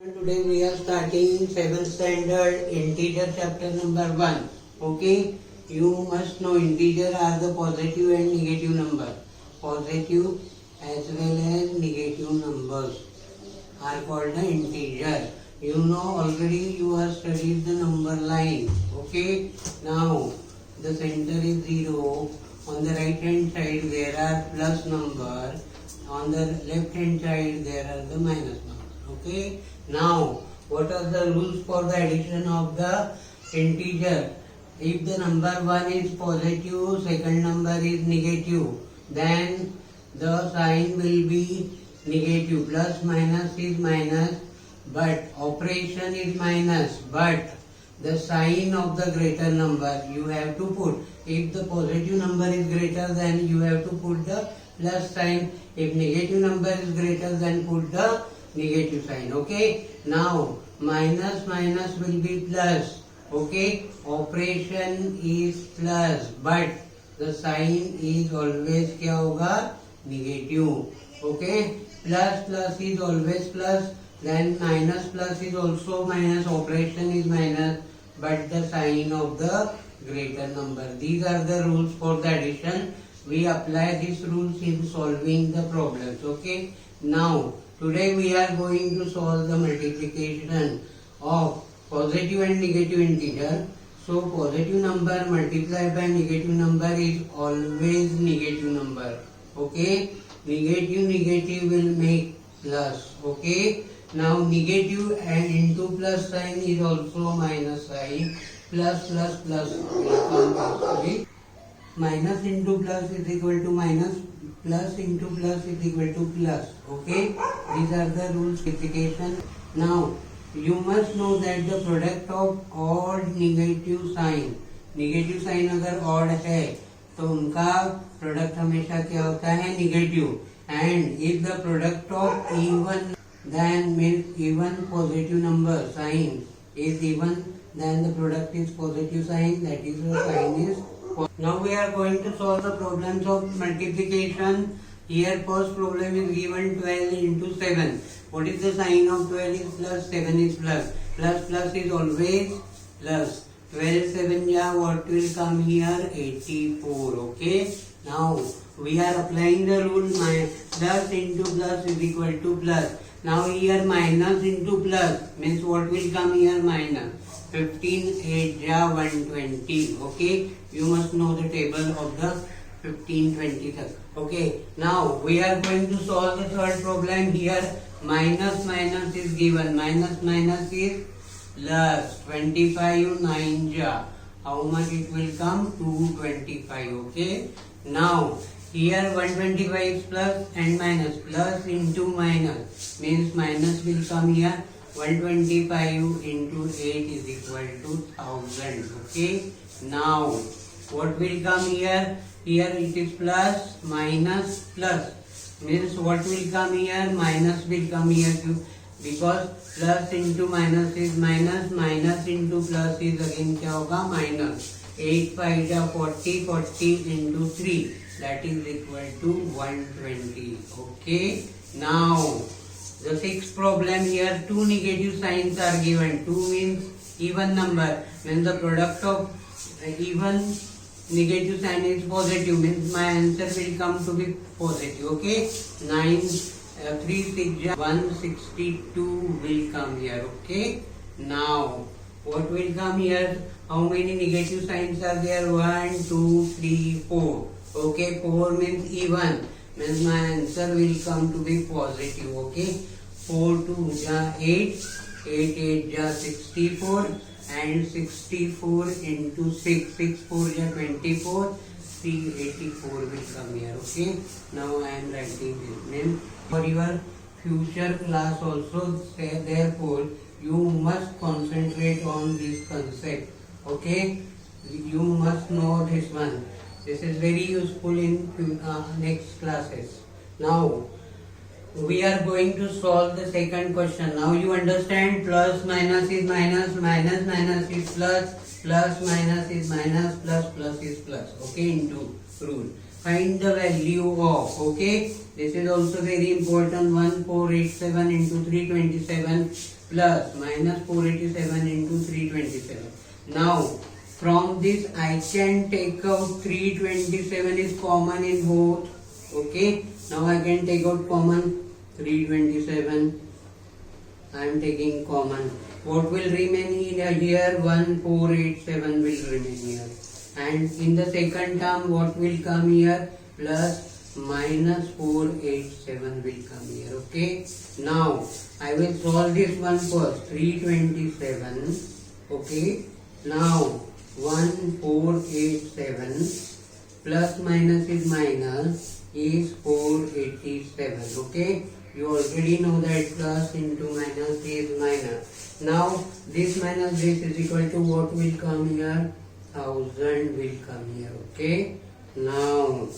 Today we are starting 7th standard integer chapter number 1. Okay, you must know integer are the positive and negative number. Positive as well as negative numbers are called the integer. You know already you have studied the number line. Okay, now the center is 0. On the right hand side there are plus number. On the left hand side there are the minus number. Okay, now what are the rules for the addition of the integer? If the number 1 is positive, second number is negative, then the sign will be negative. Plus minus is minus, but operation is minus, but the sign of the greater number you have to put. If the positive number is greater, then you have to put the plus sign. If negative number is greater, then put the negative sign. Okay, now minus minus will be plus. Okay, operation is plus, but the sign is always क्या होगा negative. Okay, plus plus is always plus, then minus plus is also minus, operation is minus, but the sign of the greater number. These are the rules for the addition. We apply these rules in solving the problems. Okay, now today we are going to solve the multiplication of positive and negative integer. So positive number multiplied by negative number is always negative number. Okay, negative will make plus. Okay, now negative and into plus sign is also minus sign. Plus will come actually. Minus into plus is equal to minus, plus into plus is equal to plus. Okay, these are the rules multiplication. Now you must know that the product of odd negative sign अगर odd है तो उनका product हमेशा क्या होता है negative. And if the product of even, then means even positive number sign is even, then the product is positive sign, that is the sign is. Now we are going to solve the problems of multiplication. Here first problem is given 12 into 7. What is the sign of 12 is plus, 7 is plus. Plus is always plus. 12 7 yeah, what will come here? 84. Okay. Now we are applying the rule plus into plus is equal to plus. Now here minus into plus means what will come here? Minus. 15 8 ja 120. Okay, you must know the table of the 15 20. Okay, now we are going to solve the third problem. Here minus is given. Minus is plus. 25 9 ja, how much it will come? 225. Okay, now here 125 is plus and minus. Plus into minus means minus will come here. 125 into 8 is equal to 1000. Okay, now what will come here? Here it is plus minus plus means what will come here? Minus will come here too, because plus into minus is minus, minus into plus is again क्या होगा? Minus. 8 5 ja 40, 40 into 3, that is equal to 120. Okay, now the sixth problem here, two negative signs are given. 2 means even number, when the product of even negative sign is positive, means my answer will come to be positive. Okay, 9 3 6 162 will come here. Okay, now what will come here? How many negative signs are there? 1 2 3 4. Okay, 4 means even, means my answer will come to be positive. Okay, 4 2 ja 8, 8 8 ja 64, and 64 into 6, 6 4 ja 24, 384 will come here. Okay, now I am writing this name for your future class also. Therefore you must concentrate on this concept. Okay, you must know this one. This is very useful in next classes. Now we are going to solve the second question. Now you understand plus minus is minus, minus is plus, plus minus is minus, plus is plus. Okay, into rule. Find the value of. Okay, this is also very important. 1487 into 327 plus minus 487 into 327. Now from this I can take out 327 is common in both. Okay, now I can take out common 327. I am taking common. What will remain here? 1487 will remain here. And in the second term, what will come here? Plus minus 487 will come here. Okay. Now I will solve this one first. 327. Okay. Now 1487 plus minus is 487. Okay. You already know that plus into minus is minus. Now this minus this is equal to what will come here? 1000 will come here. Okay. Now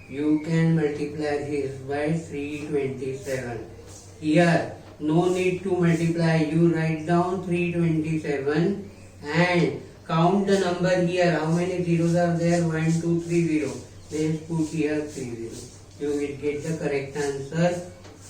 you can multiply this by 327. Here no need to multiply. You write down 327 and count the number here. How many zeros are there? 1, 2, 3 0. Then put here 3 0. You will get the correct answer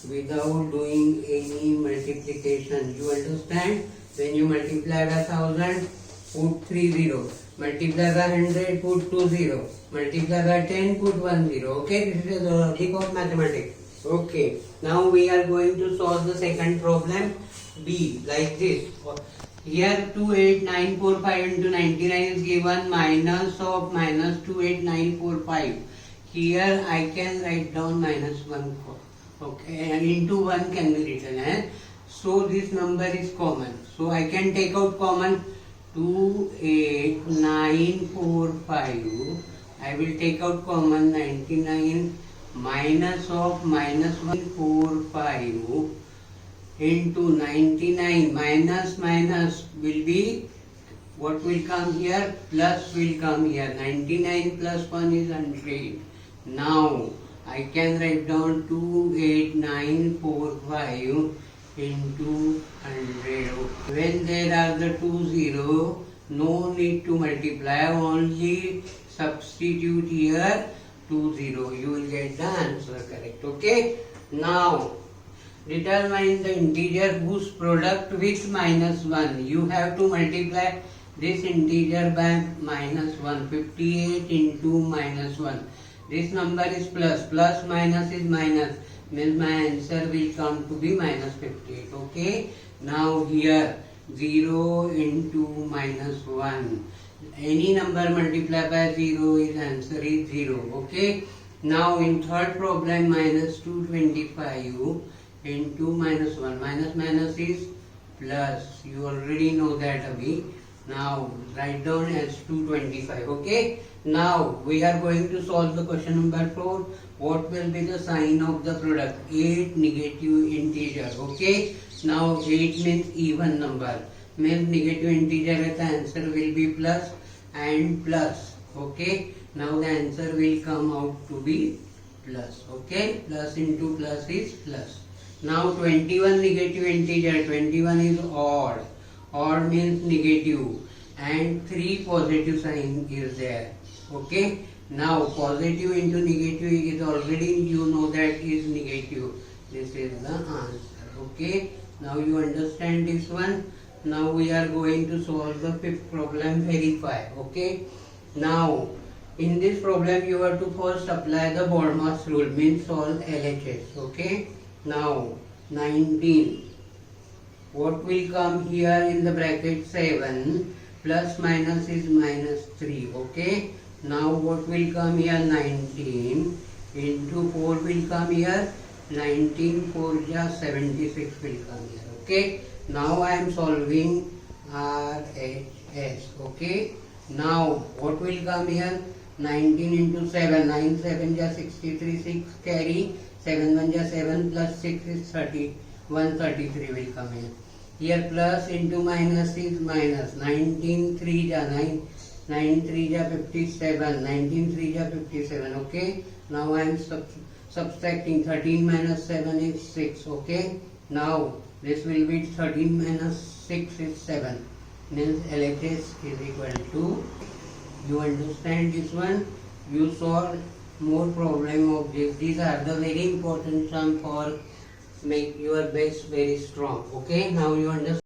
without doing any multiplication. You understand? When you multiply by 1000, put 3 0. Multiply by 100, put 2 0. Multiply by 10, put 1 0. Okay, this is the logic of mathematics. Okay, now we are going to solve the second problem B like this. Here 28945 into 99 is given, minus of minus 28945. Here I can write down minus 1. Okay, and into 1 can be written. So this number is common. So I can take out common 28945. I will take out common 99 minus of minus 145 into 99 minus will be what will come here? Plus will come here. 99 plus 1 is 100. Now I can write down 28945 into 100. When there are the 2 0, no need to multiply, only substitute here 2 0. You will get the answer correct. Okay. Now determine the integer whose product with minus 1. You have to multiply this integer by minus 1. 58 into minus 1. This number is plus. Plus minus is minus. Means my answer will come to be minus 58. Okay. Now here 0 into minus 1. Any number multiplied by 0 is answer is 0. Okay. Now in third problem, minus 225 into minus 1. Minus is plus. You already know that, Abhi. Now write down as 225. Okay. Now we are going to solve the question number 4. What will be the sign of the product? 8 negative integer. Okay. Now 8 means even number. Means negative integer, the answer will be plus and plus. Okay. Now the answer will come out to be plus. Okay. Plus into plus is plus. Now 21 negative integer. 21 is odd. Odd means negative. And 3 positive sign is there. Okay. Now positive into negative is already, you know that is negative. This is the answer. Okay. Now you understand this one. Now we are going to solve the fifth problem, verify. Okay. Now in this problem you have to first apply the BODMAS rule, means solve LHS. Okay. Now 19. What will come here in the bracket? 7 plus minus is minus 3. Okay. Now what will come here? 19 into 4 will come here. 19 4 ja 76 will come here. Okay. Now I am solving RHS. Okay. Now what will come here? 19 into 7. 9 7 ja 63. 6 carry. 7 1 ja 7 plus 6 is 30. 133 will come here. Here plus into minus is minus. 19 3 ja 9. 9 3 ja 57. 19 3 ja 57. Okay. Now I am subtracting. 13 minus 7 is 6. Okay. Now this will be 13 minus 6 is 7. Means LHS is equal to. You understand this one? You solve more problem of this. These are the very important sum for make your base very strong. Okay, now you understand.